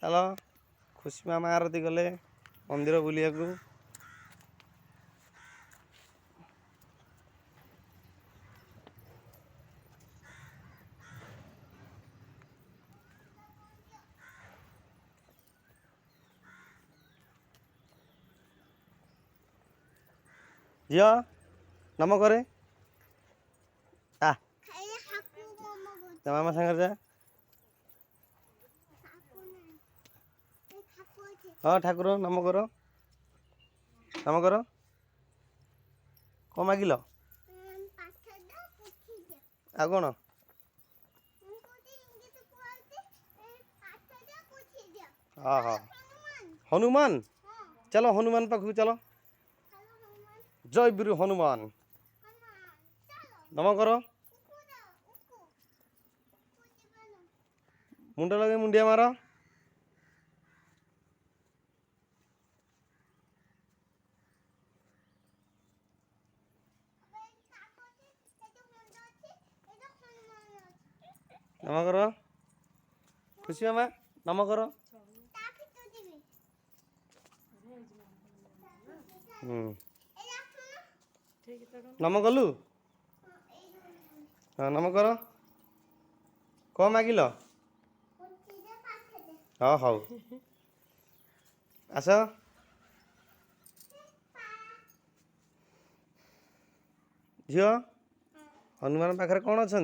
चलो खुशी मामा आरती गले मंदिर बुलिया झियो नम करे आ मामा सागर जा हाँ ठाकुर नम कर कौन मागिल आ कौन हाँ हाँ हनुमान चलो हनुमान पाखु चलो जय वीर हनुमान नम कर मुंड लगे मुंडिया मार नम कर खुशी मामा नम कर नम कलु हाँ नम कर कौन मागिल हाँ हौ आस झियो हनुमान पाखरे कौन अच्छा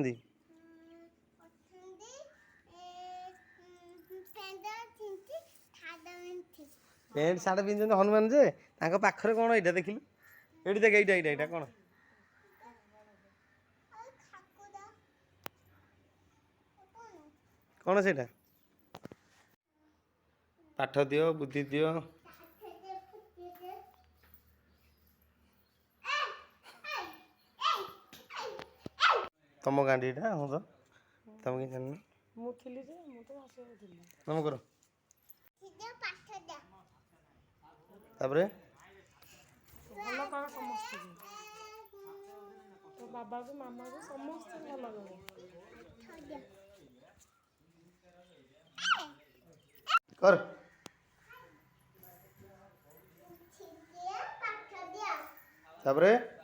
पेंट सार्ट पिंधुଛନ୍ତି हनुमान जे तांको पाखरे कौन एटा देखिलु एटी देख एटा कौन कौन सेटा पाठ दियो बुद्धि दियो तम गांडी एटा हो तो तम के जान मु थिली जे मु तो आसे थिली नम करो तापरे भल कर समस्त तो बाबा को मामा को समस्त भल कर तापरे